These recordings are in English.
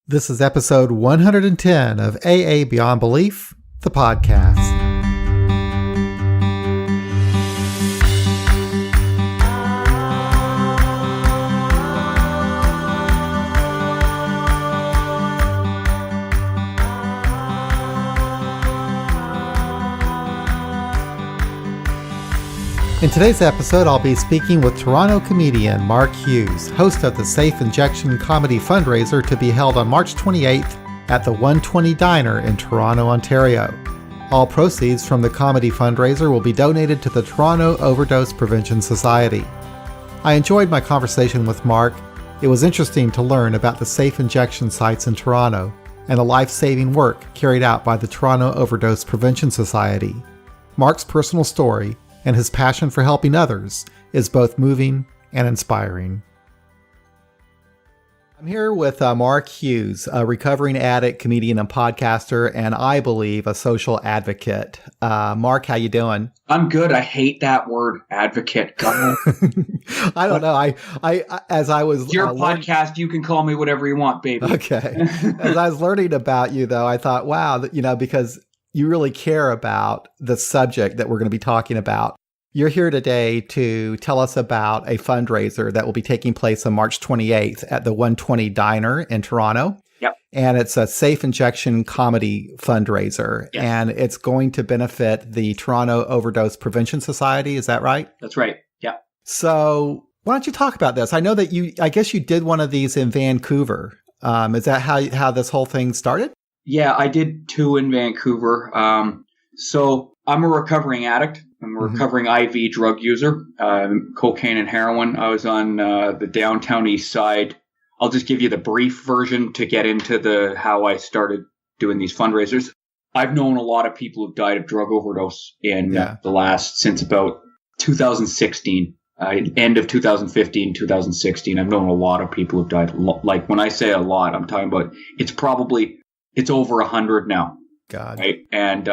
This is episode 110 of AA Beyond Belief, the podcast. In today's episode, I'll be speaking with Toronto comedian Mark Hughes, host of the Safe Injection Comedy Fundraiser to be held on March 28th at the 120 Diner in Toronto, Ontario. All proceeds from the comedy fundraiser will be donated to the Toronto Overdose Prevention Society. I enjoyed my conversation with Mark. It was interesting to learn about the safe injection sites in Toronto and the life-saving work carried out by the Toronto Overdose Prevention Society. Mark's personal story and his passion for helping others is both moving and inspiring. I'm here with Mark Hughes, a recovering addict, comedian, and podcaster, and I believe a social advocate. Mark, how you doing? I'm good. I hate that word, advocate. I don't know. I as I was your podcast, you can call me whatever you want, baby. Okay. As I was learning about you, though, I thought, wow, because you really care about the subject that we're going to be talking about. You're here today to tell us about a fundraiser that will be taking place on March 28th at the 120 Diner in Toronto. Yep. And it's a Safe Injection Comedy Fundraiser. Yes. And it's going to benefit the Toronto Overdose Prevention Society. Is that right? That's right. Yeah. So why don't you talk about this? I know that I guess you did one of these in Vancouver. Is that how this whole thing started? Yeah, I did two in Vancouver. So I'm a recovering addict. I'm a recovering IV drug user, cocaine and heroin. I was on the downtown east side. I'll just give you the brief version to get into how I started doing these fundraisers. I've known a lot of people who've died of drug overdose since about 2016, end of 2015, 2016. I've known a lot of people who've died. Like when I say a lot, I'm talking about it's over 100 now. God. Right? And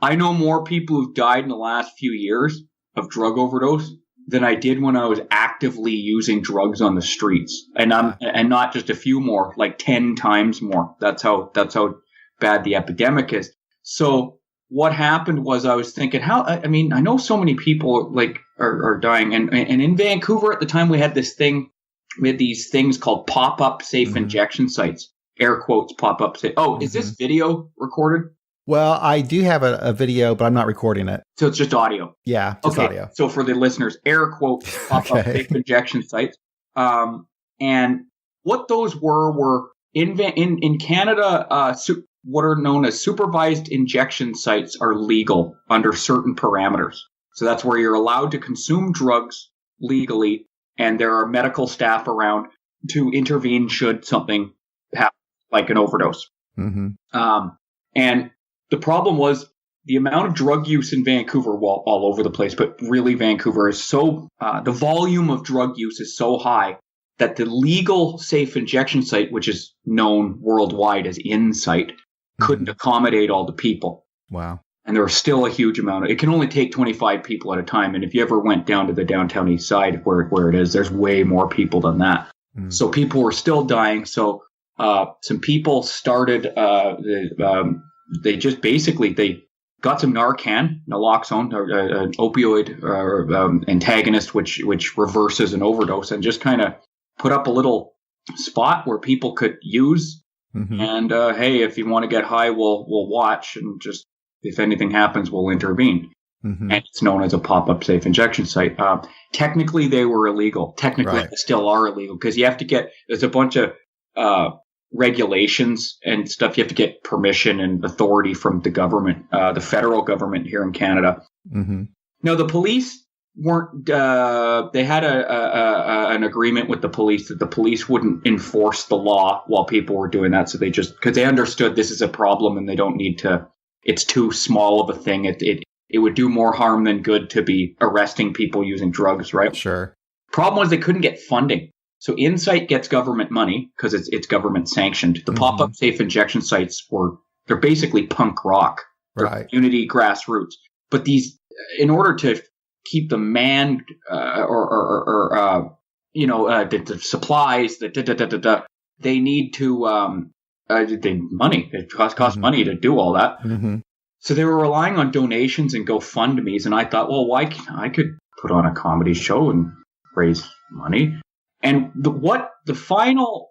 I know more people who've died in the last few years of drug overdose than I did when I was actively using drugs on the streets. And and not just a few more, like 10 times more. That's how bad the epidemic is. So what happened was I was thinking, I know so many people are dying. And in Vancouver at the time, we had these things called pop-up safe injection sites. Air quotes, pop-up safe. Oh, is this video recorded? Well, I do have a video, but I'm not recording it. So it's just audio? Yeah, just audio. So for the listeners, air quotes, pop-up safe injection sites. And what those were in Canada, what are known as supervised injection sites are legal under certain parameters. So that's where you're allowed to consume drugs legally, and there are medical staff around to intervene should something happen, like an overdose. Mm-hmm. And the problem was the amount of drug use in Vancouver, well, all over the place, but really Vancouver is the volume of drug use is so high that the legal safe injection site, which is known worldwide as Insight, couldn't accommodate all the people. Wow. And there was still a huge amount. It can only take 25 people at a time. And if you ever went down to the downtown east side where it is, there's way more people than that. Mm. So people were still dying. So some people started they got some Narcan, naloxone, an opioid antagonist, which reverses an overdose, and just kind of put up a little spot where people could use. Mm-hmm. And hey, if you want to get high, we'll watch, and just if anything happens, we'll intervene. Mm-hmm. And it's known as a pop-up safe injection site. Technically, they were illegal. Technically, They still are illegal because there's a bunch of regulations and stuff. You have to get permission and authority from the government, the federal government here in Canada. Mm-hmm. Now, the police weren't, they had an agreement with the police that the police wouldn't enforce the law while people were doing that. So because they understood this is a problem and they don't need to, it's too small of a thing. It would do more harm than good to be arresting people using drugs, right? Sure. Problem was they couldn't get funding. So Insight gets government money because it's government sanctioned. The pop-up safe injection sites they're basically punk rock. They're community grassroots. But these, in order to keep them manned the supplies, they need to money. It cost money to do all that. Mm-hmm. So they were relying on donations and GoFundMe's, and I thought, well, why can't I could put on a comedy show and raise money? And the final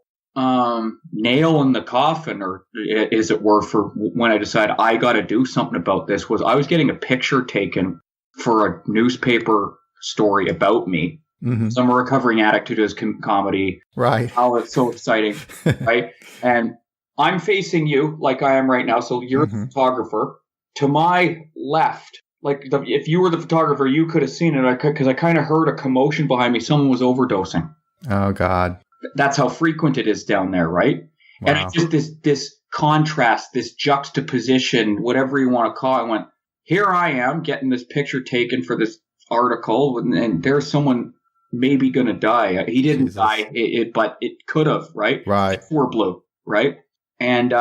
nail in the coffin, or as it were, for when I decided I got to do something about this, was I was getting a picture taken for a newspaper story about me. Mm-hmm. So I'm a recovering addict who does comedy. Right. Oh, it's so exciting, right? And I'm facing you like I am right now. So you're the photographer. To my left, if you were the photographer, you could have seen it because I kind of heard a commotion behind me. Someone was overdosing. Oh, God. That's how frequent it is down there, right? Wow. And it's just this contrast, this juxtaposition, whatever you want to call it. I went, here I am getting this picture taken for this article, and there's someone maybe going to die. He didn't die, but it could have, right? Right. We're blue, right? And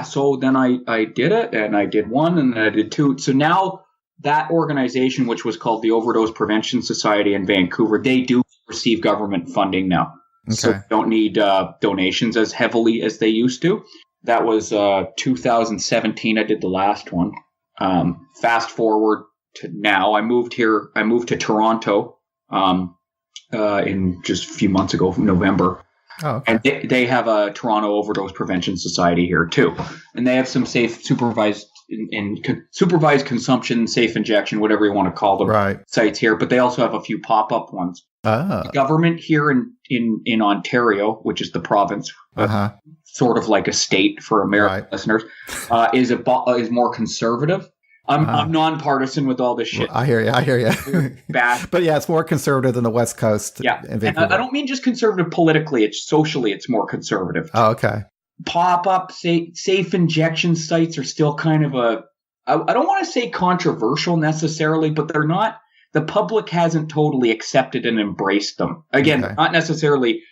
so then I did it, and I did one, and I did two. So now that organization, which was called the Overdose Prevention Society in Vancouver, they do receive government funding now. Okay. So don't need donations as heavily as they used to. That was 2017. I did the last one. Fast forward to now, I moved to Toronto in just a few months ago, from November. Oh, okay. And they have a Toronto Overdose Prevention Society here too, and they have some safe supervised consumption, safe injection, whatever you want to call them, sites here. But they also have a few pop-up ones. The government here in Ontario, which is the province, sort of like a state for American listeners, is more conservative. I'm nonpartisan with all this shit. Well, I hear you. Bad. But yeah, it's more conservative than the West Coast. Yeah. And I don't mean just conservative politically. It's socially, it's more conservative. Oh, okay. Pop-up safe injection sites are still kind of I don't want to say controversial necessarily, but they're not. The public hasn't totally accepted and embraced them. Again, not necessarily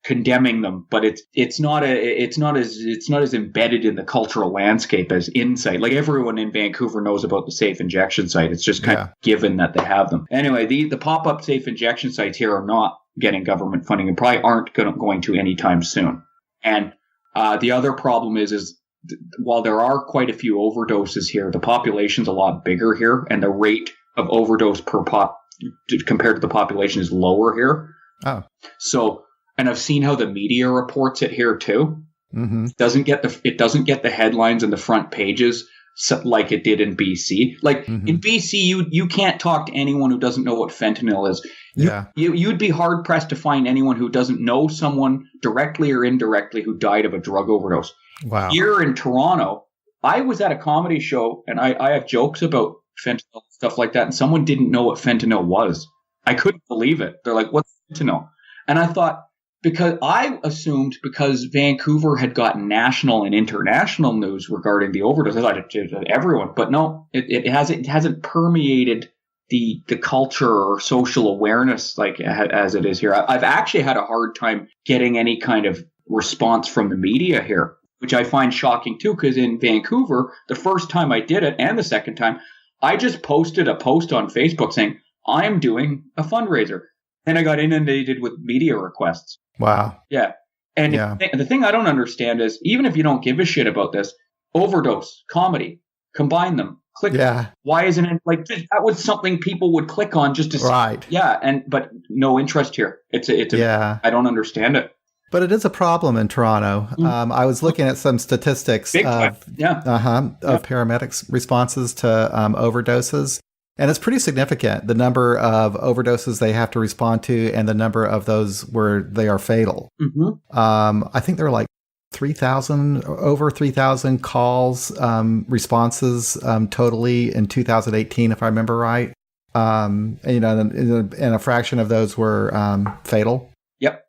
condemning them, but it's not as embedded in the cultural landscape as Insight. Like, everyone in Vancouver knows about the safe injection site. It's just kind of given that they have them. Anyway, the pop-up safe injection sites here are not getting government funding and probably aren't going to anytime soon. And the other problem is while there are quite a few overdoses here, the population's a lot bigger here, and the rate of overdose per compared to the population is lower here. Oh, so. And I've seen how the media reports it here too. Mm-hmm. It doesn't get the headlines and the front pages like it did in BC. Like in BC, you can't talk to anyone who doesn't know what fentanyl is. You'd be hard pressed to find anyone who doesn't know someone directly or indirectly who died of a drug overdose. Wow. Here in Toronto, I was at a comedy show and I have jokes about fentanyl and stuff like that, and someone didn't know what fentanyl was. I couldn't believe it. They're like, "What's fentanyl?" And I thought, because I assumed because Vancouver had gotten national and international news regarding the overdose, I thought it was everyone. But no, it hasn't permeated the culture or social awareness like as it is here. I've actually had a hard time getting any kind of response from the media here, which I find shocking too, because in Vancouver, the first time I did it and the second time, I just posted a post on Facebook saying, I'm doing a fundraiser. And I got inundated with media requests. Wow. Yeah. And the thing I don't understand is, even if you don't give a shit about this, overdose, comedy, combine them, click. Yeah. Why isn't it like that was something people would click on just to see. Right. Yeah. But no interest here. I don't understand it. But it is a problem in Toronto. I was looking at some statistics of paramedics' responses to overdoses. And it's pretty significant, the number of overdoses they have to respond to and the number of those where they are fatal. Mm-hmm. I think there were like over 3,000 calls, responses totally in 2018, if I remember right. And a fraction of those were fatal. Yep.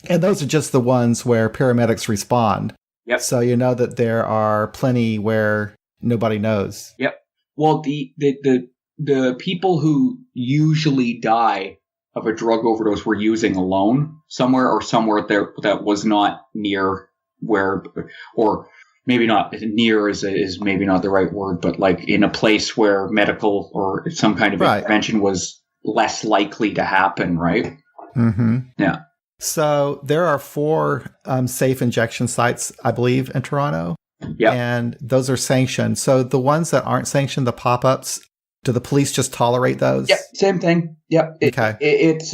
And those are just the ones where paramedics respond. Yep. So you know that there are plenty where nobody knows. Yep. Well, the people who usually die of a drug overdose were using alone somewhere there that was not near where, or maybe not near is maybe not the right word, but like in a place where medical or some kind of intervention was less likely to happen, right? Mm-hmm. Yeah. So there are 4 safe injection sites, I believe, in Toronto. Yeah. And those are sanctioned. So the ones that aren't sanctioned, the pop-ups, do the police just tolerate those? Yep, same thing. Yep. Okay. It's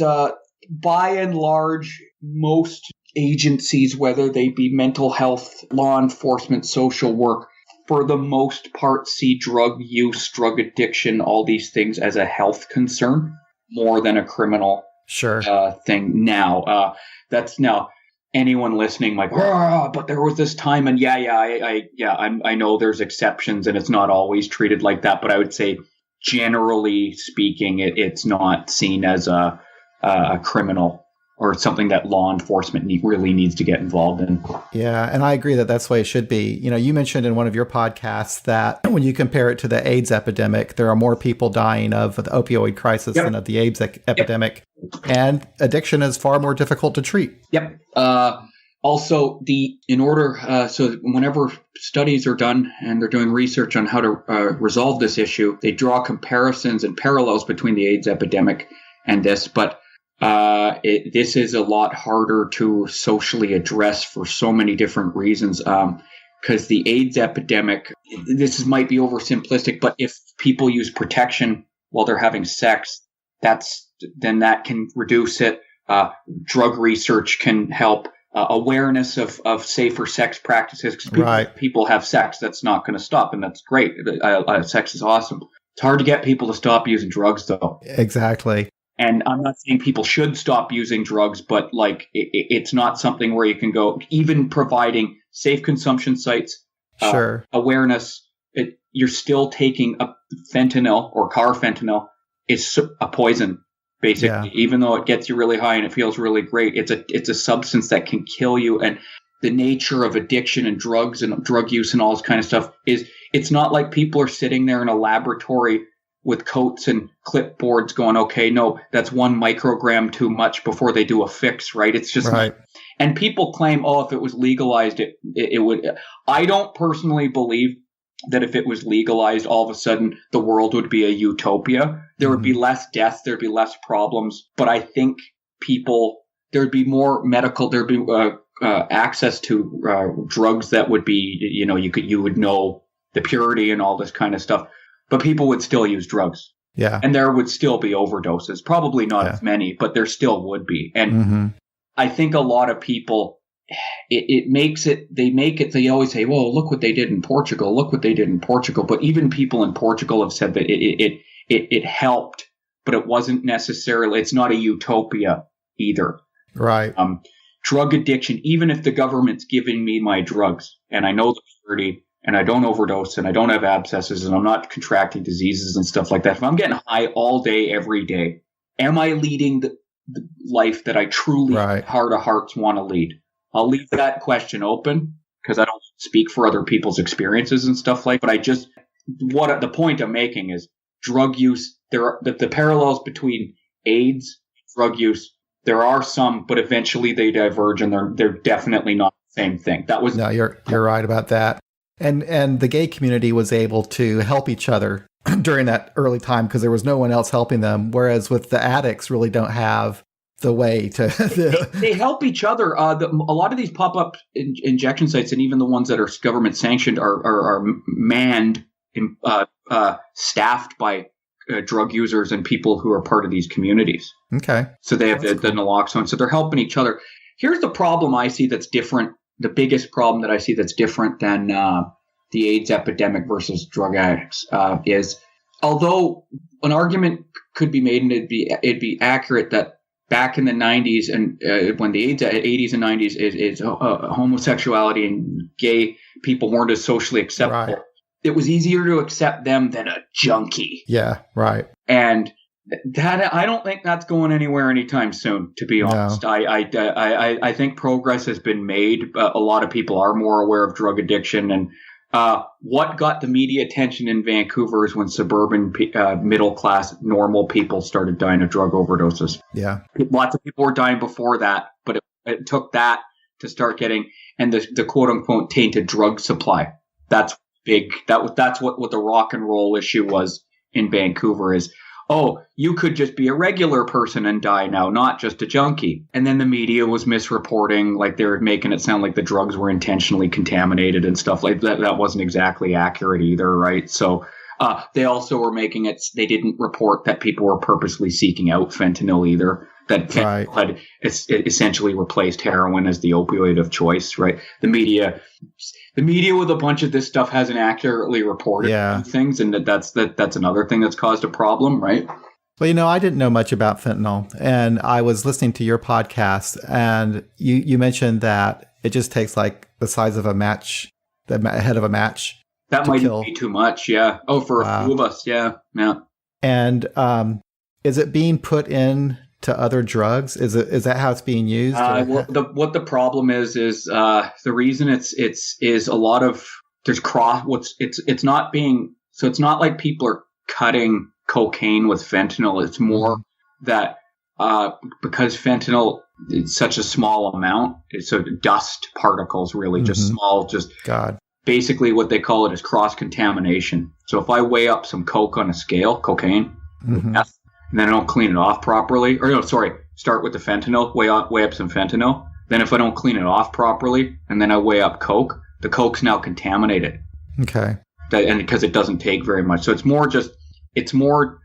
by and large, most agencies, whether they be mental health, law enforcement, social work, for the most part see drug use, drug addiction, all these things as a health concern more than a criminal thing now. That's now anyone listening might go, but there was this time, and I know there's exceptions and it's not always treated like that, but I would say generally speaking, it's not seen as a criminal or something that law enforcement really needs to get involved in. Yeah, and I agree that that's the way it should be. You know, you mentioned in one of your podcasts that when you compare it to the AIDS epidemic, there are more people dying of the opioid crisis than of the AIDS epidemic. And addiction is far more difficult to treat. Yep. Also, so whenever studies are done and they're doing research on how to resolve this issue, they draw comparisons and parallels between the AIDS epidemic and this, but this is a lot harder to socially address for so many different reasons. Because the AIDS epidemic, might be oversimplistic, but if people use protection while they're having sex, then that can reduce it. Drug research can help. Awareness of safer sex practices. Because people have sex, that's not going to stop, and that's great. Sex is awesome. It's hard to get people to stop using drugs, though. Exactly. And I'm not saying people should stop using drugs, but it's not something where you can go, even providing safe consumption sites, awareness, you're still taking a fentanyl or carfentanil. It's a poison, basically, even though it gets you really high and it feels really great. It's a substance that can kill you. And the nature of addiction and drugs and drug use and all this kind of stuff it's not like people are sitting there in a laboratory with coats and clipboards going, okay, no, that's 1 microgram too much before they do a fix, right? It's just, and people claim, if it was legalized, it would. I don't personally believe that if it was legalized, all of a sudden the world would be a utopia. There would be less deaths, there'd be less problems, but I think there'd be more there'd be access to drugs that would be, you would know the purity and all this kind of stuff. But people would still use drugs. Yeah. And there would still be overdoses. Probably not as many, but there still would be. And I think a lot of people, they always say, well, look what they did in Portugal. Look what they did in Portugal. But even people in Portugal have said that it helped, but it wasn't necessarily, it's not a utopia either. Right. Drug addiction, even if the government's giving me my drugs and I know the purity, and I don't overdose, and I don't have abscesses, and I'm not contracting diseases and stuff like that. If I'm getting high all day, every day, am I leading the life that I truly, heart of hearts, want to lead? I'll leave that question open because I don't speak for other people's experiences and stuff like that. But the point I'm making is drug use. There are the parallels between AIDS, drug use. There are some, but eventually they diverge, and they're definitely not the same thing. No, you're right about that. And the gay community was able to help each other during that early time because there was no one else helping them. Whereas with the addicts really don't have the way to. They help each other. A lot of these pop-up injection sites and even the ones that are government sanctioned are manned, staffed by drug users and people who are part of these communities. Okay. So they have the naloxone. So they're helping each other. Here's the problem I see that's different. The biggest problem that I see that's different than the AIDS epidemic versus drug addicts is, although an argument could be made and it'd be accurate that back in the 90s and when the AIDS 80s and 90s is homosexuality and gay people weren't as socially acceptable. Right. It was easier to accept them than a junkie. Yeah, right. And that I don't think that's going anywhere anytime soon, to be honest. No. I think progress has been made. A lot of people are more aware of drug addiction. And what got the media attention in Vancouver is when suburban middle class normal people started dying of drug overdoses. Yeah, lots of people were dying before that, but it took that to start getting and the quote unquote tainted drug supply. That's big. That's what the rock and roll issue was in Vancouver is. oh, you could just be a regular person and die now, not just a junkie. And then the media was misreporting, like they were making it sound like the drugs were intentionally contaminated and stuff like that. That wasn't exactly accurate either, right? So they also were making it, they didn't report that people were purposely seeking out fentanyl either. That fentanyl had essentially replaced heroin as the opioid of choice, right? The media with a bunch of this stuff hasn't accurately reported things, and that's another thing that's caused a problem, right? Well, I didn't know much about fentanyl, and I was listening to your podcast, and you mentioned that it just takes like the size of a match, the head of a match. That might be too much, yeah. Oh, for a few of us, yeah. And is it being put in to other drugs? Is that how it's being used? What the problem is the reason it's a lot of there's it's not being, so it's not like people are cutting cocaine with fentanyl. It's more that because fentanyl is such a small amount, it's so dust particles, really just small, basically what they call it is cross contamination. So if I weigh up some coke on a scale, cocaine, and then I don't clean it off properly, start with the fentanyl, weigh up some fentanyl. Then if I don't clean it off properly, and then I weigh up coke, the coke's now contaminated. Okay. And because it doesn't take very much. So it's more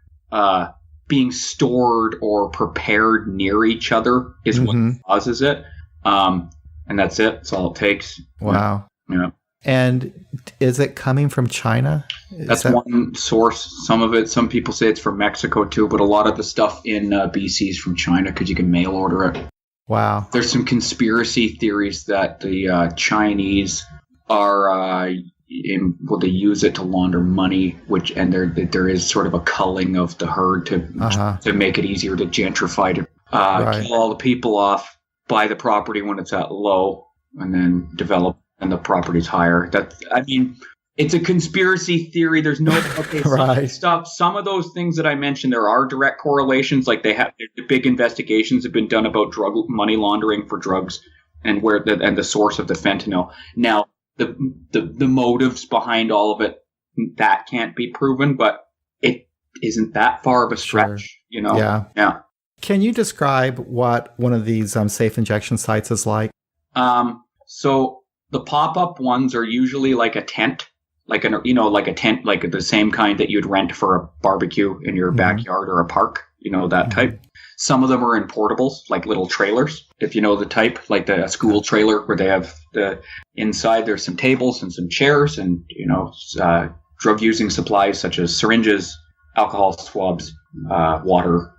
being stored or prepared near each other is what causes it. And that's it. That's all it takes. Wow. Yeah. And is it coming from China? That's one source. Some people say it's from Mexico too, but a lot of the stuff in BC is from China because you can mail order it. Wow. There's some conspiracy theories that the Chinese are, they use it to launder money, and there is sort of a culling of the herd to make it easier to gentrify, to kill all the people off, buy the property when it's at low, and then develop. And the property's higher. It's a conspiracy theory. There's no stuff. Some of those things that I mentioned, there are direct correlations. Like the big investigations have been done about drug money laundering for drugs, and the source of the fentanyl. Now, the motives behind all of it, that can't be proven, but it isn't that far of a stretch. Yeah. Can you describe what one of these safe injection sites is like? So. The pop-up ones are usually like a tent, like a tent, like the same kind that you'd rent for a barbecue in your backyard or a park, that type. Some of them are in portables, like little trailers, if you know the type, like a school trailer where they have the inside. There's some tables and some chairs and drug using supplies such as syringes, alcohol swabs, water,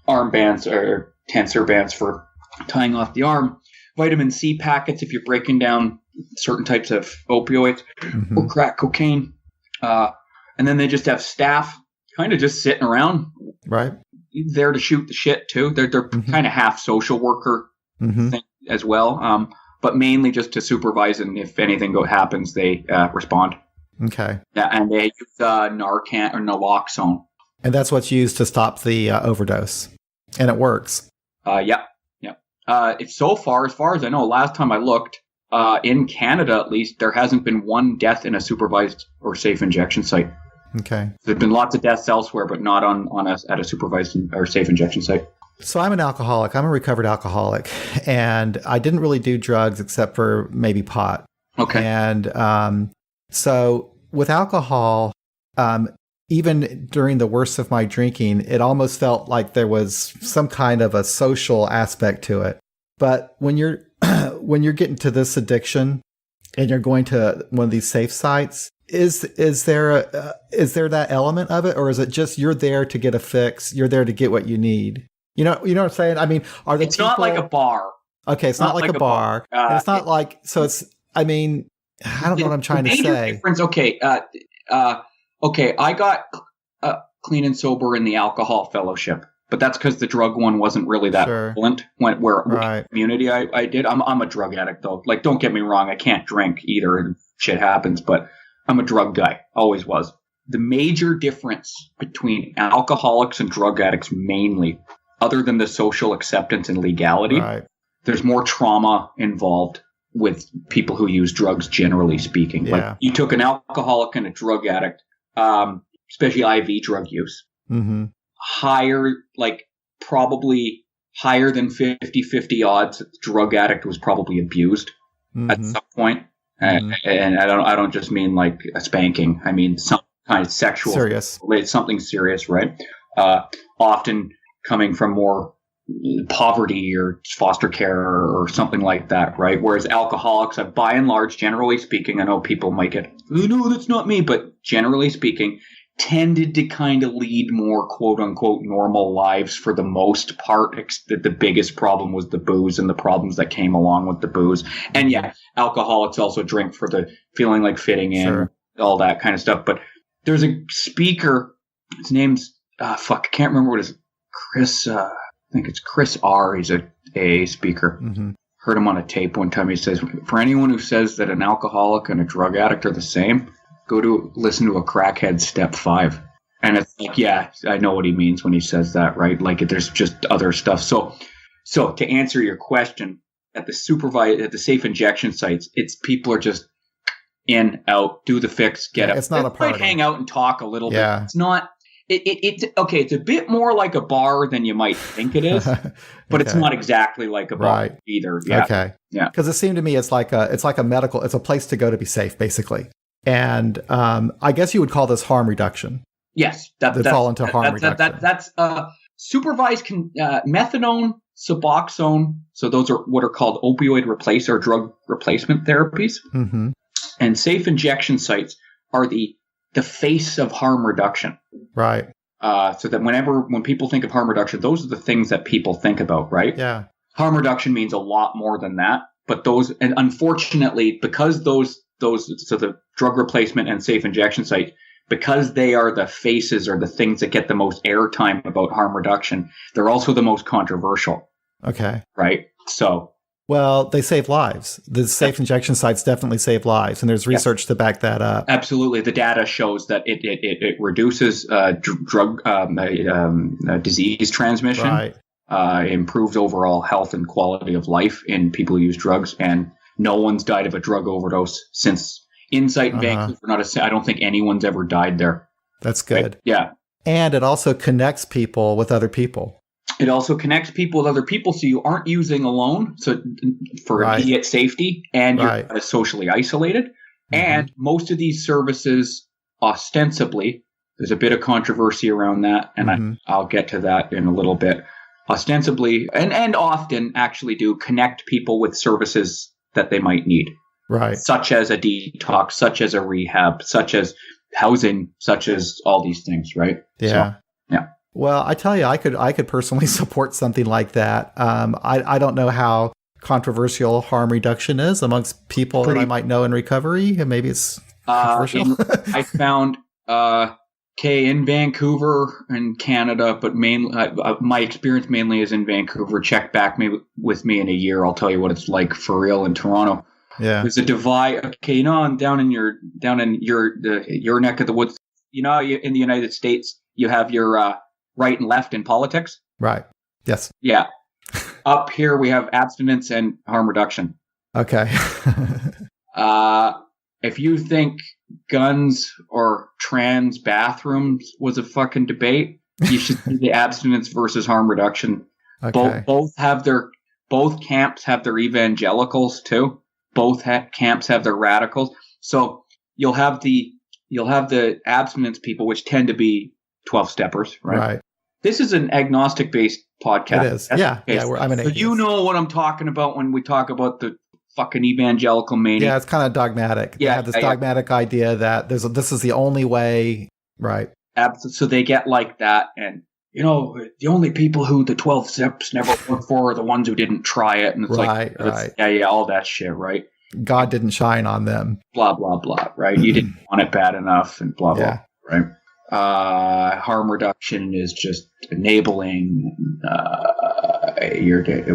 armbands or tensor bands for tying off the arm. Vitamin C packets if you're breaking down certain types of opioids or crack cocaine. And then they just have staff kind of just sitting around. Right. There to shoot the shit too. They're kind of half social worker thing as well. But mainly just to supervise, and if anything happens, they respond. Okay. Yeah, and they use Narcan or naloxone. And that's what's used to stop the overdose. And it works. Yeah. It's so far, as far as I know, last time I looked, in Canada at least, there hasn't been one death in a supervised or safe injection site. Okay. There've been lots of deaths elsewhere, but not at a supervised or safe injection site. So I'm an alcoholic. I'm a recovered alcoholic, and I didn't really do drugs except for maybe pot. Okay. And so with alcohol, even during the worst of my drinking, it almost felt like there was some kind of a social aspect to it. But when you're getting to this addiction and you're going to one of these safe sites, is there that element of it, or is it just you're there to get a fix? You're there to get what you need. You know what I'm saying? I mean, it's not like a bar. Okay, it's not like a bar. And it's not like so. It's. I mean, I don't know what I'm trying to say. Difference. Okay. Okay, I got clean and sober in the alcohol fellowship, but that's because the drug one wasn't really that prevalent. Where community I did. I'm a drug addict though. Like, don't get me wrong, I can't drink either, and shit happens. But I'm a drug guy, always was. The major difference between alcoholics and drug addicts, mainly, other than the social acceptance and legality, there's more trauma involved with people who use drugs, generally speaking. Yeah. Like, you took an alcoholic and a drug addict. Especially IV drug use. Mm-hmm. higher, like probably higher than 50-50 odds that the drug addict was probably abused at some point. And I don't just mean like a spanking. I mean some kind of sexual, serious, something serious, right? Often coming from more poverty or foster care or something like that, right? Whereas alcoholics, by and large, generally speaking, I know people might get, oh, no, that's not me, but generally speaking, tended to kind of lead more quote unquote normal lives for the most part. The biggest problem was the booze and the problems that came along with the booze. And yeah, alcoholics also drink for the feeling like fitting in, all that kind of stuff. But there's a speaker, his name's, I can't remember what it is, Chris, I think it's Chris R. He's a AA speaker. Heard him on a tape one time. He says, for anyone who says that an alcoholic and a drug addict are the same, go to listen to a crackhead step 5. And it's like, yeah, I know what he means when he says that, right? Like there's just other stuff. So to answer your question, at the safe injection sites, it's people are just in, out, do the fix, get up. It's not a party. Hang out and talk a little bit. It's not. It's okay. It's a bit more like a bar than you might think it is, but it's not exactly like a bar either. Yeah. Okay. Yeah. Because it seemed to me it's like a medical. It's a place to go to be safe, basically. And I guess you would call this harm reduction. Yes, that fall into harm reduction. That's supervised methadone, Suboxone. So those are what are called opioid drug replacement therapies. And safe injection sites are the face of harm reduction. Right. So that when people think of harm reduction, those are the things that people think about, right? Yeah. Harm reduction means a lot more than that. But and unfortunately, because so the drug replacement and safe injection site, because they are the faces or the things that get the most airtime about harm reduction, they're also the most controversial. Okay. Right. So. Well, they save lives. The safe injection sites definitely save lives, and there's research to back that up. Absolutely, the data shows that it reduces disease transmission, improves overall health and quality of life in people who use drugs, and no one's died of a drug overdose since Insight in Vancouver. I don't think anyone's ever died there. That's good. Right? Yeah, and it also connects people with other people. It also connects people with other people, so you aren't using alone. So for immediate safety, and you're socially isolated. And most of these services, ostensibly, there's a bit of controversy around that, and I'll get to that in a little bit. Ostensibly, and often actually do connect people with services that they might need, right? Such as a detox, such as a rehab, such as housing, such as all these things, right? Yeah. So, yeah. Well, I tell you, I could personally support something like that. I don't know how controversial harm reduction is amongst people that I might know in recovery, and maybe it's controversial. I found in Vancouver and Canada, but mainly my experience mainly is in Vancouver. Check back with me in a year. I'll tell you what it's like for real in Toronto. Yeah, there's a divide. Okay, down in your neck of the woods. In the United States, you have your right and left in politics. Right. Yes. Yeah. Up here, we have abstinence and harm reduction. Okay. If you think guns or trans bathrooms was a fucking debate, you should see the abstinence versus harm reduction. Okay. Both camps have their evangelicals too. Both camps have their radicals. So you'll have the abstinence people, which tend to be 12-steppers, right? Right. This is an agnostic-based podcast. It is. Yeah. I'm an atheist. So you know what I'm talking about when we talk about the fucking evangelical mania. Yeah, it's kind of dogmatic. Yeah, they have this dogmatic idea that this is the only way. Right. So they get like that, and the only people who the 12 steps never worked for are the ones who didn't try it, and it's right. Yeah, all that shit, right? God didn't shine on them. Blah blah blah. Right? You didn't want it bad enough, and blah blah. Right? Harm reduction is just enabling.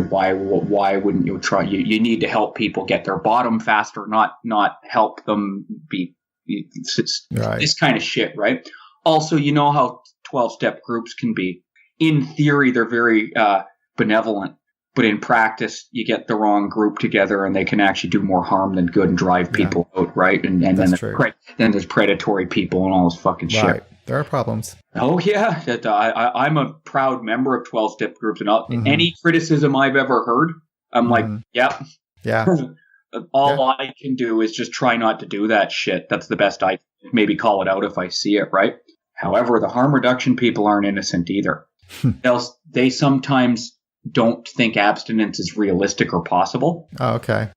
Why wouldn't you try? You need to help people get their bottom faster, not help them be this kind of shit, right? Also, you know how 12-step groups can be. In theory, they're very benevolent, but in practice, you get the wrong group together, and they can actually do more harm than good and drive people out, right? And then there's predatory people and all this fucking shit. There are problems. Oh yeah, I'm a proud member of 12-step groups, and any criticism I've ever heard, I'm like, yep, yeah. All I can do is just try not to do that shit. That's the best I maybe call it out if I see it, right? However, the harm reduction people aren't innocent either. They sometimes don't think abstinence is realistic or possible. Oh, okay.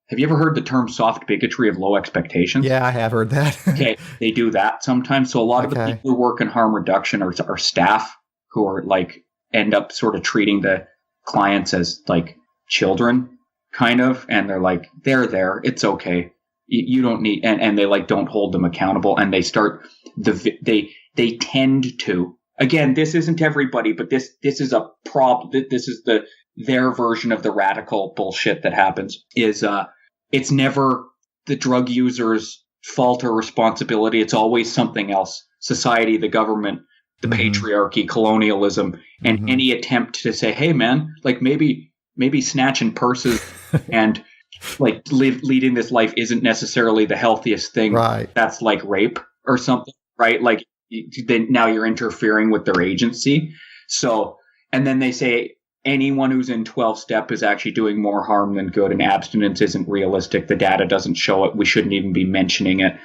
Have you ever heard the term soft bigotry of low expectations? Yeah, I have heard that. Okay, they do that sometimes. So a lot of the people who work in harm reduction are staff who are like end up sort of treating the clients as like children, kind of, and they're like, they're there, it's okay. You don't need, and they like don't hold them accountable, and they start they tend to. Again, this isn't everybody, but this is a problem. This is their version of the radical bullshit that happens. It's never the drug user's fault or responsibility. It's always something else. Society, the government, the patriarchy, colonialism, and any attempt to say, hey man, like maybe snatching purses and like leading this life isn't necessarily the healthiest thing. Right. That's like rape or something, right? Like then now you're interfering with their agency. So, and then they say anyone who's in 12-step is actually doing more harm than good, and abstinence isn't realistic. The data doesn't show it. We shouldn't even be mentioning it.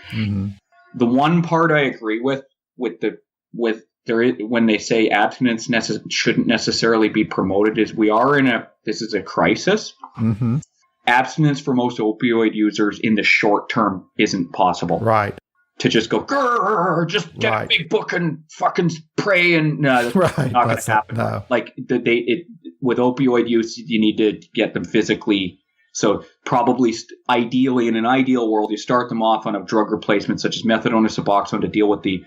The one part I agree with when they say abstinence shouldn't necessarily be promoted is this is a crisis. Abstinence for most opioid users in the short term isn't possible. Right. To just go, grrr, just get a big book and fucking pray, and no, that's not going to happen. No. Like with opioid use, you need to get them physically. So probably ideally in an ideal world, you start them off on a drug replacement such as methadone or Suboxone to deal with the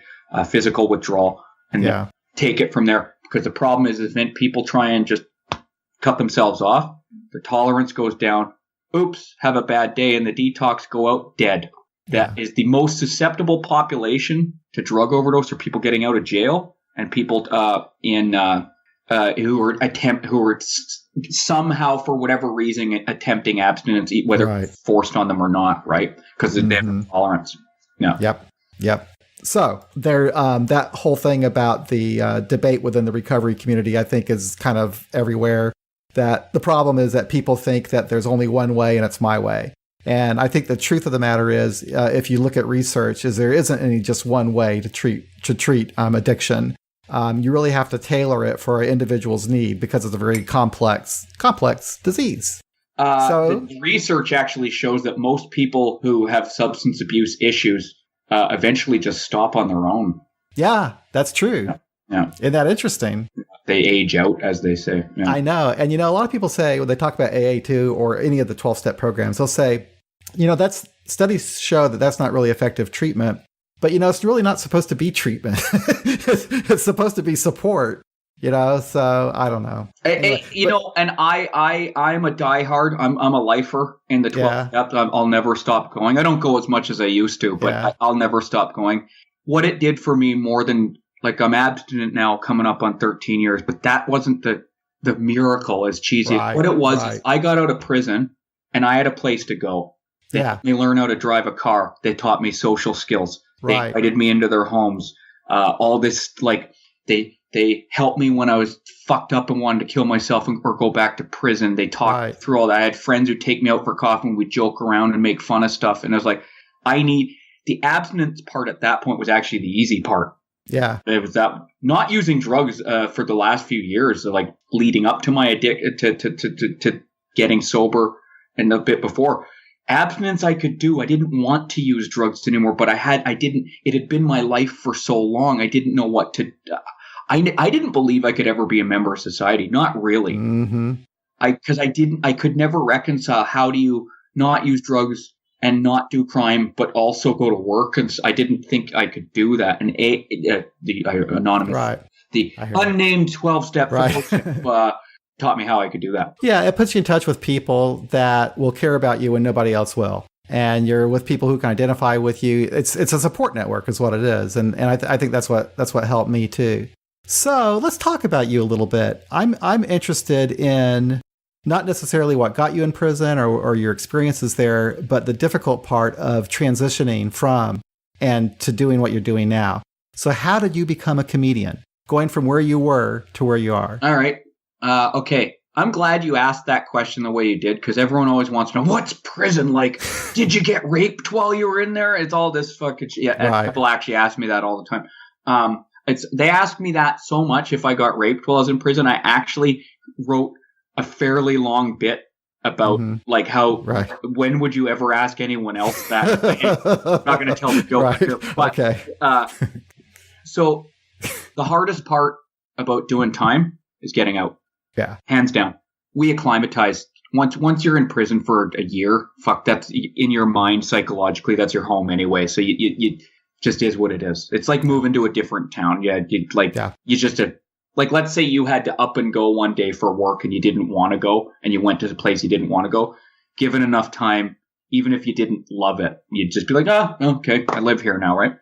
physical withdrawal, and then take it from there. Because the problem is when people try and just cut themselves off, their tolerance goes down. Oops, have a bad day, and the detox go out dead. That is the most susceptible population to drug overdose or people getting out of jail, and people who are somehow for whatever reason attempting abstinence, whether forced on them or not, right? Because they have intolerance. Yeah. Yep. So there, that whole thing about the debate within the recovery community, I think, is kind of everywhere. That the problem is that people think that there's only one way and it's my way. And I think the truth of the matter is, if you look at research, is there isn't any just one way to treat addiction. You really have to tailor it for an individual's need because it's a very complex disease. The research actually shows that most people who have substance abuse issues eventually just stop on their own. Yeah, that's true. Yeah. Isn't that interesting? They age out, as they say. Yeah. I know. And, a lot of people say, when they talk about AA2 or any of the 12-step programs, they'll say, studies show that that's not really effective treatment. But, it's really not supposed to be treatment. It's supposed to be support, so I don't know. And I'm a diehard. I'm a lifer in the 12-step. I'll never stop going. I don't go as much as I used to, but I'll never stop going. What it did for me more than, like, I'm abstinent now coming up on 13 years, but that wasn't the miracle, as cheesy. Right, what it was is I got out of prison and I had a place to go. They helped me learn how to drive a car. They taught me social skills. They invited me into their homes. All this, like, they helped me when I was fucked up and wanted to kill myself or go back to prison. They talked me through all that. I had friends who'd take me out for coffee and we'd joke around and make fun of stuff. And I was like, the abstinence part at that point was actually the easy part. Yeah. It was that not using drugs for the last few years, like leading up to my to getting sober and a bit before. Abstinence I could do. I didn't want to use drugs anymore, but it had been my life for so long. I didn't know what to, I didn't believe I could ever be a member of society. Not really. Because I could never reconcile how do you not use drugs and not do crime, but also go to work. And I didn't think I could do that. And the anonymous, the unnamed 12-step fellowship taught me how I could do that. Yeah, it puts you in touch with people that will care about you when nobody else will. And you're with people who can identify with you. It's a support network is what it is. And I think that's what helped me too. So let's talk about you a little bit. I'm interested in not necessarily what got you in prison or your experiences there, but the difficult part of transitioning from and to doing what you're doing now. So how did you become a comedian? Going from where you were to where you are. All right. Okay. I'm glad you asked that question the way you did, because everyone always wants to know, what's prison like? Did you get raped while you were in there? It's all this fucking shit. Yeah, right. People actually ask me that all the time. They ask me that so much if I got raped while I was in prison. I actually wrote a fairly long bit about like how when would you ever ask anyone else that? I'm not going to tell the joke here, but so the hardest part about doing time is getting out. Yeah, hands down. We acclimatize. Once you're in prison for a year, fuck, that's in your mind psychologically. That's your home anyway. So you just is what it is. It's like moving to a different town. You just like, let's say you had to up and go one day for work and you didn't want to go, and you went to the place you didn't want to go. Given enough time, even if you didn't love it, you'd just be like, okay, I live here now, right?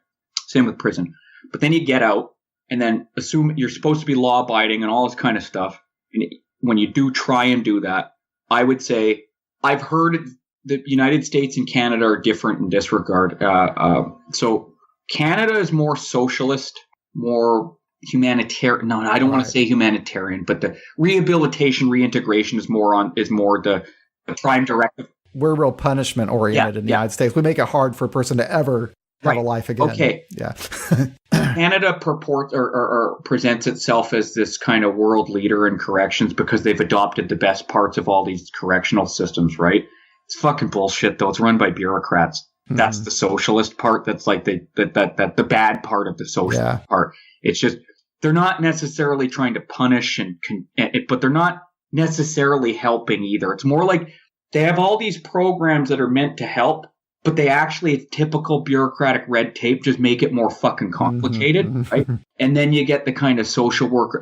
Same with prison. But then you get out, and then assume you're supposed to be law abiding and all this kind of stuff. And when you do try and do that, I would say I've heard the United States and Canada are different in this regard. So Canada is more socialist, more humanitarian. No, I don't want to say humanitarian, but the rehabilitation, reintegration is more the prime directive. We're real punishment oriented in the United States. We make it hard for a person to ever have a life again. Okay. Yeah. Canada purports or presents itself as this kind of world leader in corrections because they've adopted the best parts of all these correctional systems, right? It's fucking bullshit, though. It's run by bureaucrats. That's the socialist part. That's like the bad part of the socialist part. It's just they're not necessarily trying to punish but they're not necessarily helping either. It's more like they have all these programs that are meant to help, but they actually, typical bureaucratic red tape, just make it more fucking complicated, right? And then you get the kind of social worker.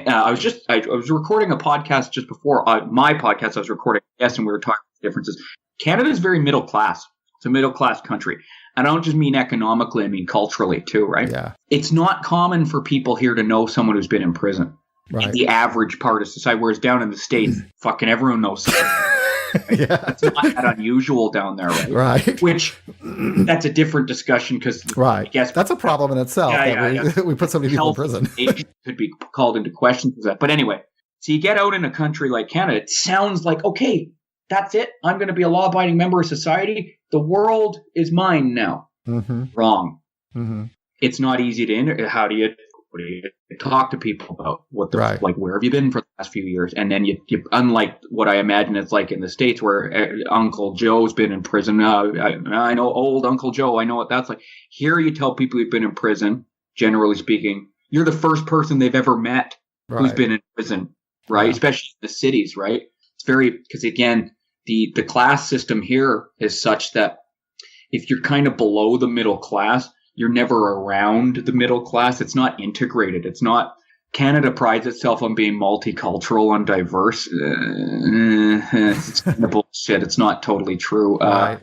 I was recording a podcast just before my podcast. I was recording, and we were talking about differences. Canada is very middle class. It's a middle class country. And I don't just mean economically, I mean culturally too, right? Yeah. It's not common for people here to know someone who's been in prison. Right. The average part of society, whereas down in the States, fucking everyone knows someone. It's not that unusual down there, right? Right. Which, that's a different discussion because I guess that's a problem in itself. We put so many people in prison. Could be called into question for that. But anyway, so you get out in a country like Canada, it sounds like, okay, that's it. I'm going to be a law-abiding member of society. The world is mine now. Wrong. It's not easy to enter. What do you talk to people about? Like, where have you been for the last few years? And then you unlike what I imagine it's like in the States where Uncle Joe's been in prison. I know old Uncle Joe. I know what that's like. Here you tell people who've been in prison, generally speaking, you're the first person they've ever met who's been in prison, right? Especially in the cities, right? It's because again, the class system here is such that if you're kind of below the middle class, you're never around the middle class. It's not integrated. It's not. Canada prides itself on being multicultural and diverse. It's kind of bullshit. It's not totally true. I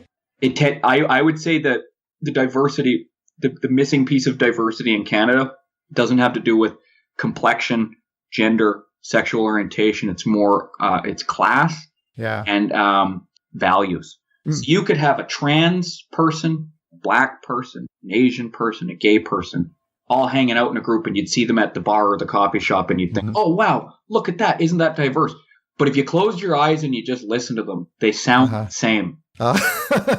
would say that the diversity, the missing piece of diversity in Canada doesn't have to do with complexion, gender, sexual orientation. It's more, it's class and values. So you could have a trans person, Black person, an Asian person, a gay person, all hanging out in a group, and you'd see them at the bar or the coffee shop, and you'd think, oh, wow, look at that. Isn't that diverse? But if you close your eyes and you just listen to them, they sound the same. You know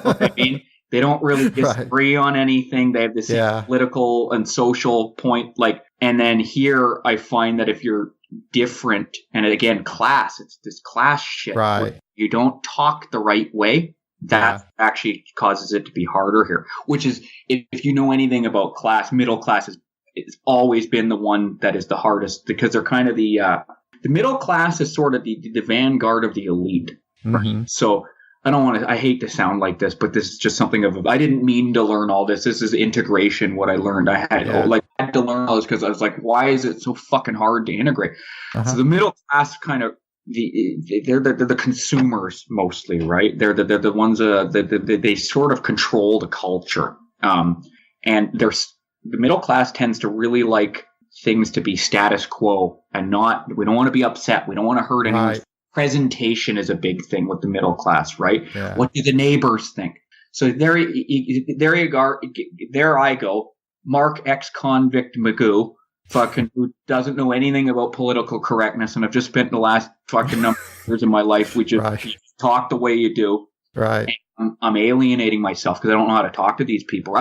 what I mean? They don't really disagree on anything. They have this political and social point. And then here I find that if you're different, and again, class, it's this class shit. Right. You don't talk the right way. That actually causes it to be harder here, which is, if you know anything about class, middle class it's always been the one that is the hardest because they're kind of the middle class is sort of the vanguard of the elite. Right? So I hate to sound like this, but this is just something I didn't mean to learn all this. This is integration, what I learned. I had to learn all this because I was like, why is it so fucking hard to integrate? So the middle class kind of, they're the consumers mostly, right? They're the ones they sort of control the culture, and the middle class tends to really like things to be status quo and we don't want to be upset, we don't want to hurt anyone. Right. Presentation is a big thing with the middle class, right? What do the neighbors think? So there I go. Mark ex-convict Magoo, fucking who doesn't know anything about political correctness, and I've just spent the last fucking number of years of my life, we just talk the way you do. Right. I'm alienating myself because I don't know how to talk to these people.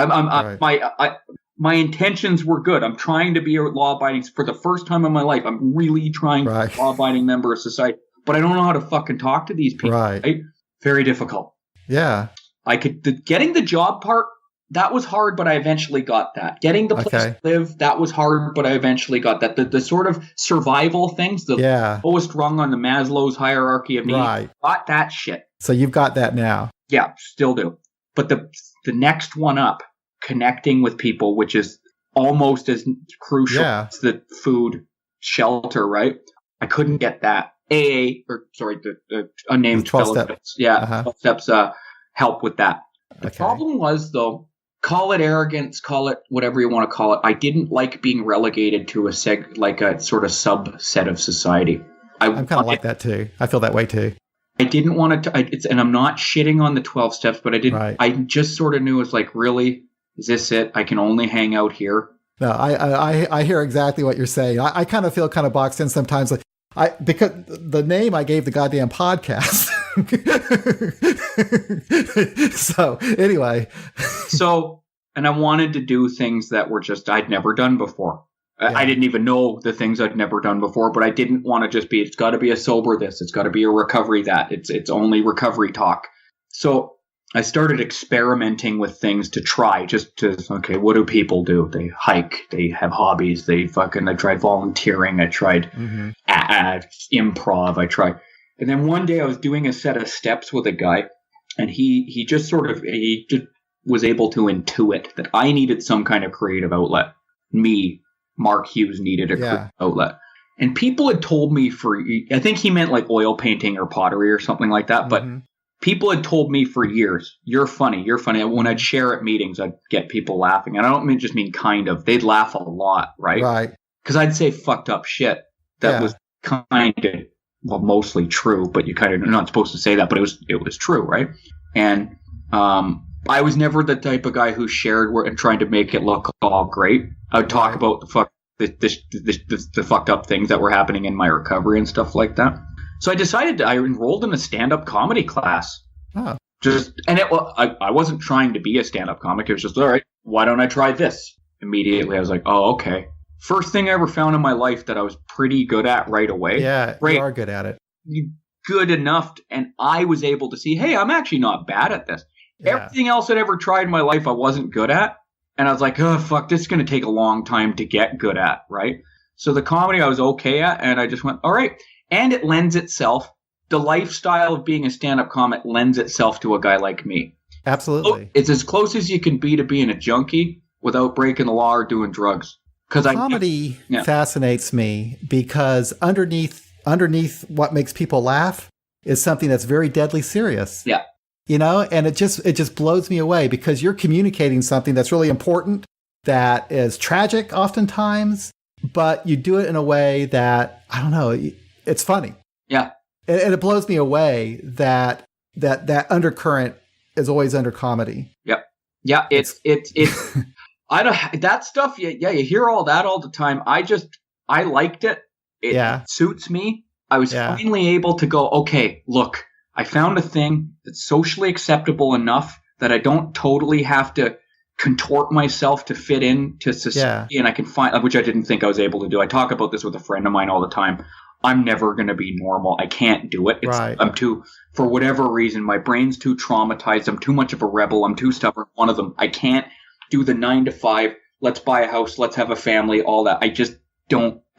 My intentions were good. I'm trying to be a law-abiding, for the first time in my life, I'm really trying to be a law-abiding member of society, but I don't know how to fucking talk to these people. Right? Very difficult. Yeah. Getting the job part, that was hard, but I eventually got that. Getting the place to live, that was hard, but I eventually got that. The sort of survival things, the lowest rung on the Maslow's hierarchy of needs, got that shit. So you've got that now. Yeah, still do. But the next one up, connecting with people, which is almost as crucial as the food, shelter, right? I couldn't get that. The unnamed 12 steps. 12 steps help with that. The problem was, though, call it arrogance, call it whatever you want to call it, I didn't like being relegated to a sort of subset of society. I'm kind of like that too. I feel that way too. I didn't want to, and I'm not shitting on the 12 steps, but I didn't, I just sort of knew, it's like, really? Is this it? I can only hang out here? No, I hear exactly what you're saying. I kind of feel kind of boxed in sometimes. Because the name I gave the goddamn podcast. So anyway. And I wanted to do things that were just, I'd never done before. Yeah. I didn't even know the things I'd never done before, but I didn't want to just be, it's got to be a sober this, it's got to be a recovery that, it's only recovery talk. So I started experimenting with things to try, what do people do? They hike, they have hobbies, I tried volunteering, I tried improv, and then one day I was doing a set of steps with a guy, and he just was able to intuit that I needed some kind of creative outlet. Mark Hughes, needed a creative outlet. And people had told me I think he meant like oil painting or pottery or something like that, but people had told me for years, you're funny. When I'd share at meetings, I'd get people laughing. And I don't mean kind of. They'd laugh a lot, right? Right. Because I'd say fucked up shit that was kind of, mostly true, but you kind of not supposed to say that, but it was true, right? And I was never the type of guy who shared and trying to make it look all great. I would talk about the fucked up things that were happening in my recovery and stuff like that. So I enrolled in a stand-up comedy class. Oh. I wasn't trying to be a stand-up comic. It was just, all right, why don't I try this? Immediately, I was like, oh, okay. First thing I ever found in my life that I was pretty good at right away. Yeah, you are good at it. Good enough, and I was able to see, hey, I'm actually not bad at this. Yeah. Everything else I'd ever tried in my life, I wasn't good at. And I was like, oh, fuck, this is going to take a long time to get good at, right? So the comedy I was okay at, and I just went, all right. And it lends itself, the lifestyle of being a stand-up comic lends itself to a guy like me. Absolutely. It's as close as you can be to being a junkie without breaking the law or doing drugs. Comedy fascinates me because underneath what makes people laugh is something that's very deadly serious. Yeah. And it just blows me away because you're communicating something that's really important, that is tragic oftentimes, but you do it in a way that, I don't know, it's funny. Yeah. And it blows me away that undercurrent is always under comedy. Yep. Yeah. It's I don't, that stuff. Yeah. You hear all that all the time. I liked it. It suits me. I was finally able to go, okay, look, I found a thing that's socially acceptable enough that I don't totally have to contort myself to fit into society. And I can find, which I didn't think I was able to do. I talk about this with a friend of mine all the time. I'm never going to be normal. I can't do it. I'm too, for whatever reason, my brain's too traumatized. I'm too much of a rebel. I'm too stubborn. One of them, I can't do the 9 to 5. Let's buy a house. Let's have a family. All that. I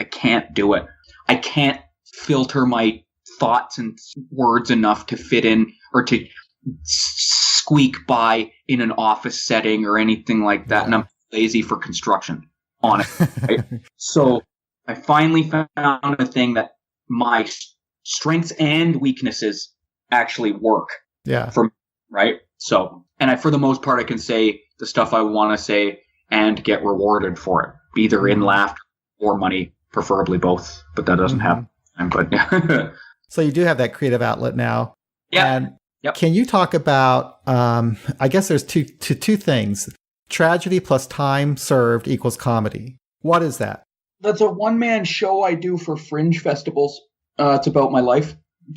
can't do it. I can't filter my thoughts and words enough to fit in or to squeak by in an office setting or anything like that. And I'm lazy for construction on it. Right? So I finally found a thing that my strengths and weaknesses actually work. Yeah. For me, right? So, and for the most part, I can say the stuff I want to say and get rewarded for it, either in laughter or money, preferably both. But that doesn't happen. I'm good. So you do have that creative outlet now. Yeah. And can you talk about, I guess there's two things. tragedy plus time served equals comedy. What is that? That's a one-man show I do for fringe festivals. It's about my life.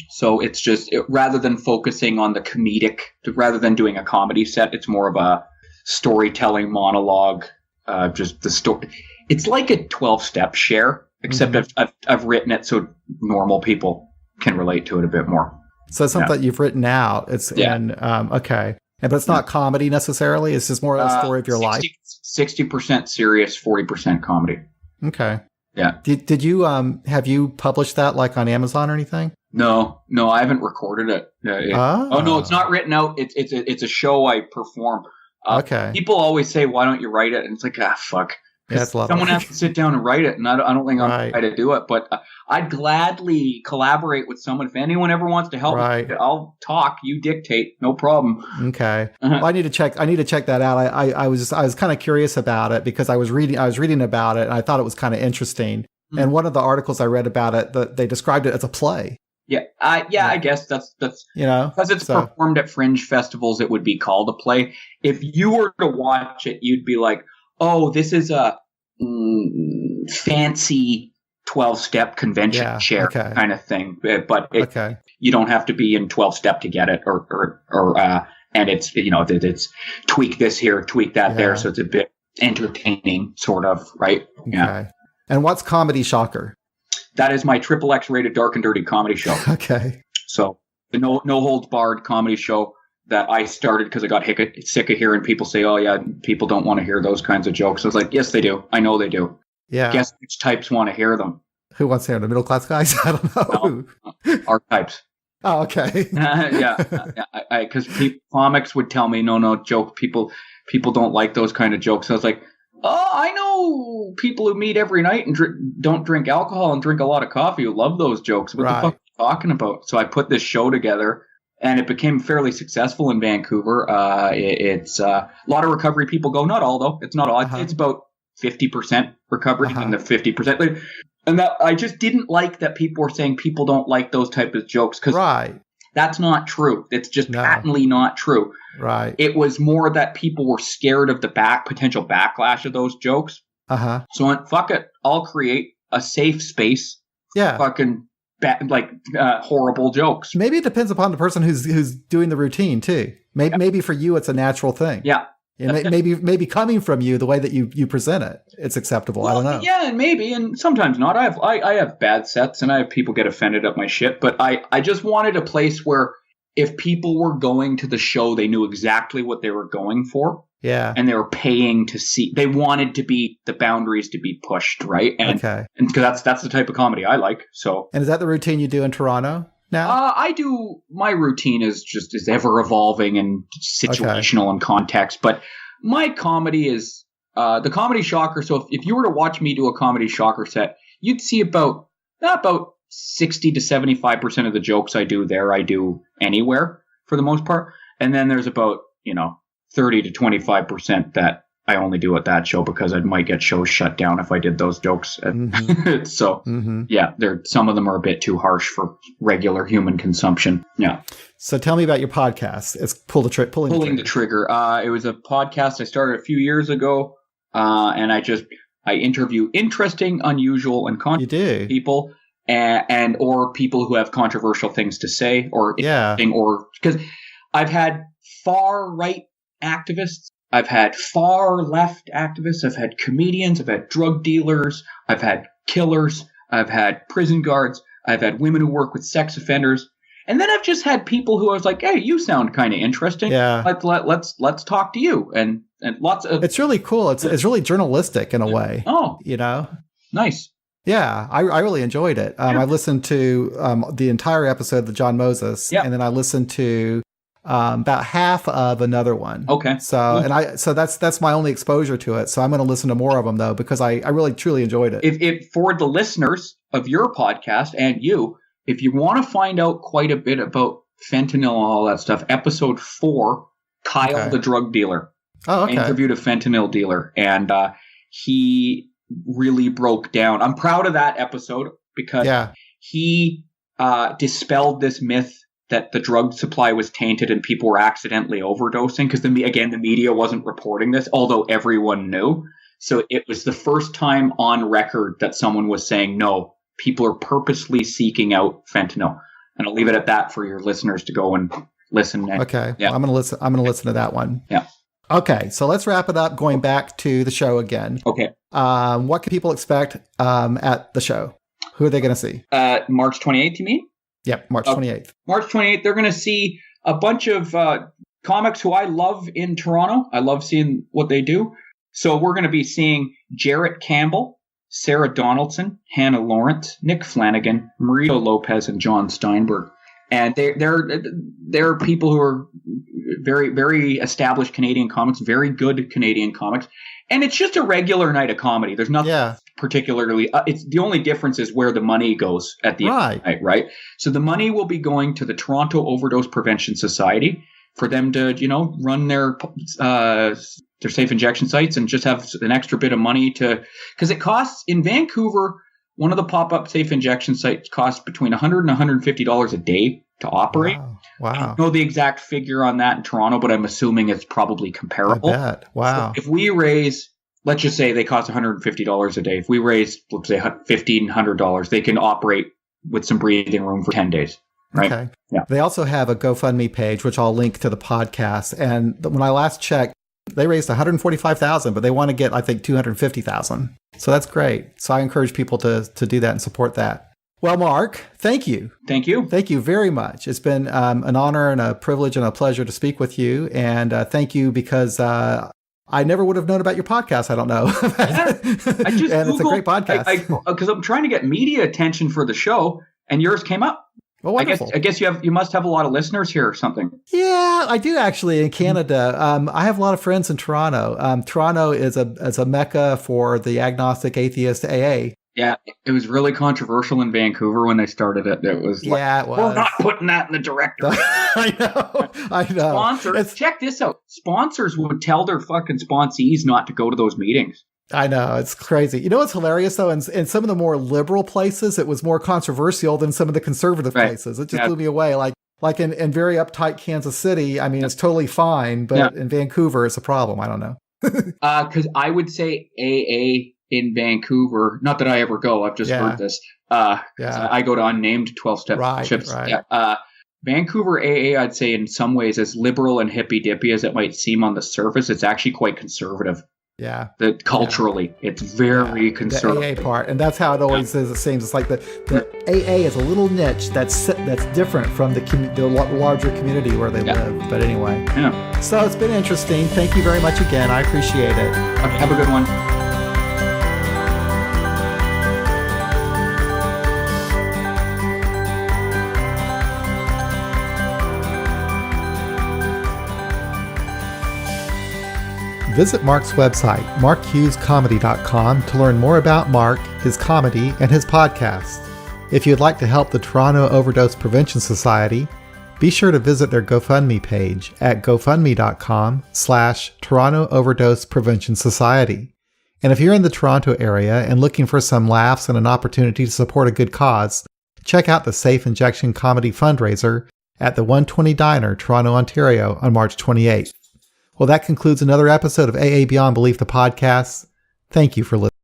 So it's just, rather than focusing on the comedic, rather than doing a comedy set, it's more of a storytelling monologue. Just the story. It's like a 12-step share, except I've written it so normal people can relate to it a bit more. So it's something that you've written out. Okay. But it's not comedy necessarily. It's just more of a story of your life. 60% serious, 40% comedy. Okay. Yeah. Did you have you published that like on Amazon or anything? No, I haven't recorded it. Oh no, it's not written out. It's a show I perform. Okay. People always say, "Why don't you write it?" And it's like, fuck. Yeah, it's a lot. Someone has to sit down and write it, and I don't think I'm right to do it. But I'd gladly collaborate with someone. If anyone ever wants to help me, I'll talk. You dictate, no problem. Okay. Well, I need to check that out. I was kind of curious about it because I was reading about it and I thought it was kind of interesting. Mm-hmm. And one of the articles I read about it, they described it as a play. Yeah. I guess that's because it's performed at fringe festivals, it would be called a play. If you were to watch it, you'd be like, oh, this is a fancy 12-step convention share kind of thing. But you don't have to be in 12-step to get it, or and it's it's tweak this here, tweak that there, so it's a bit entertaining, sort of, right? Okay. Yeah. And what's Comedy Shocker? That is my XXX rated dark and dirty comedy show. Okay. So the no holds barred comedy show that I started because I got sick of hearing people say, "Oh yeah, people don't want to hear those kinds of jokes." I was like, "Yes, they do. I know they do." Yeah. Guess which types want to hear them? Who wants to hear the middle class guys? I don't know. No, our types. Oh, okay. Because comics would tell me, no, joke. People don't like those kind of jokes. So I was like, oh, I know people who meet every night and don't drink alcohol and drink a lot of coffee who love those jokes. What the fuck are you talking about? So I put this show together, and it became fairly successful in Vancouver. It's a lot of recovery people go. Not all, though. It's not all. It's about 50% recovery and the 50%. And that I just didn't like that people were saying people don't like those type of jokes because that's not true. It's just patently not true. Right. It was more that people were scared of the potential backlash of those jokes. So I went, fuck it. I'll create a safe space. Yeah. Fucking horrible jokes. Maybe it depends upon the person who's doing the routine too. Maybe for you it's a natural thing. Yeah. And maybe coming from you, the way that you present it, it's acceptable. Well, I don't know. Yeah, and maybe, and sometimes not. I have bad sets, and I have people get offended at my shit. But I just wanted a place where if people were going to the show, they knew exactly what they were going for. Yeah, and they were paying to see. They wanted to be the boundaries to be pushed, right? And because that's the type of comedy I like. So, and is that the routine you do in Toronto now? I do. My routine is ever evolving and situational and context. But my comedy is the Comedy Shocker. So if you were to watch me do a Comedy Shocker set, you'd see about 60 to 75% of the jokes I do anywhere for the most part, and then there's about 30 to 25% that I only do at that show because I might get shows shut down if I did those jokes. So, some of them are a bit too harsh for regular human consumption. Yeah. So tell me about your podcast. It's Pulling the Trigger. It was a podcast I started a few years ago, and I interview interesting, unusual, and controversial people, and or people who have controversial things to say, or because I've had far right activists. I've had far left activists. I've had comedians. I've had drug dealers. I've had killers. I've had prison guards. I've had women who work with sex offenders. And then I've just had people who I was like, hey, you sound kind of interesting. Yeah. Let's talk to you. And lots of. It's really cool. It's really journalistic in a way. Oh. Nice. Yeah, I really enjoyed it. I listened to the entire episode of the John Moses, and then I listened to about half of another one. Okay. So that's my only exposure to it. So I'm going to listen to more of them though, because I really truly enjoyed it. If for the listeners of your podcast and you, if you want to find out quite a bit about fentanyl and all that stuff, episode 4, Kyle the drug dealer. Oh, okay. I interviewed a fentanyl dealer, and he really broke down. I'm proud of that episode because he dispelled this myth that the drug supply was tainted and people were accidentally overdosing, because the media wasn't reporting this, although everyone knew. So it was the first time on record that someone was saying, no, people are purposely seeking out fentanyl. And I'll leave it at that for your listeners to go and listen next. Okay. Yeah. Well, I'm going to listen to that one. Yeah. Okay. So let's wrap it up going back to the show again. Okay. What can people expect at the show? Who are they going to see? March 28th, you mean? Yep. March 28th. March 28th, they're going to see a bunch of comics who I love in Toronto. I love seeing what they do. So we're going to be seeing Jarrett Campbell, Sarah Donaldson, Hannah Lawrence, Nick Flanagan, Marito Lopez, and John Steinberg. And they're people who are very, very established Canadian comics, very good Canadian comics. And it's just a regular night of comedy. There's nothing particularly. It's the only difference is where the money goes at the end of the night, right? So the money will be going to the Toronto Overdose Prevention Society for them to, run their safe injection sites and just have an extra bit of money because it costs in Vancouver. One of the pop-up safe injection sites costs between $100 and $150 a day to operate. Wow. I don't know the exact figure on that in Toronto, but I'm assuming it's probably comparable. I bet. Wow. So if we raise, let's just say they cost $150 a day. If we raise, let's say $1,500, they can operate with some breathing room for 10 days. Right? Okay. Yeah. They also have a GoFundMe page, which I'll link to the podcast. And when I last checked, they raised $145,000, but they want to get, I think, $250,000. So that's great. So I encourage people to do that and support that. Well, Mark, thank you. Thank you. Thank you very much. It's been an honor and a privilege and a pleasure to speak with you. And thank you because I never would have known about your podcast. I don't know. I just and it's a great podcast. Because I'm trying to get media attention for the show, and yours came up. Oh, wonderful. I guess you must have a lot of listeners here or something. Yeah, I do actually in Canada. I have a lot of friends in Toronto. Toronto is a mecca for the agnostic atheist AA. Yeah, it was really controversial in Vancouver when they started it. It was like, we're not putting that in the directory. I know. Sponsors, check this out. Sponsors would tell their fucking sponsees not to go to those meetings. I know. It's crazy. You know what's hilarious, though? In some of the more liberal places, it was more controversial than some of the conservative places. It just blew me away. Like in very uptight Kansas City, I mean, it's totally fine. But in Vancouver, it's a problem. I don't know. Because I would say AA in Vancouver, not that I ever go. I've just heard this. I go to unnamed 12-step trips. Right. Vancouver AA, I'd say in some ways, as liberal and hippy-dippy as it might seem on the surface, it's actually quite conservative. Yeah. Culturally, it's very conservative. The AA part, and that's how it always is. It seems it's like the AA is a little niche that's different from the larger community where they live. But anyway, so it's been interesting. Thank you very much again. I appreciate it. Okay, have a good one. Visit Mark's website, markhughescomedy.com, to learn more about Mark, his comedy, and his podcast. If you'd like to help the Toronto Overdose Prevention Society, be sure to visit their GoFundMe page at gofundme.com/Toronto Overdose Prevention Society. And if you're in the Toronto area and looking for some laughs and an opportunity to support a good cause, check out the Safe Injection Comedy Fundraiser at the 120 Diner, Toronto, Ontario on March 28th. Well, that concludes another episode of AA Beyond Belief, the podcast. Thank you for listening.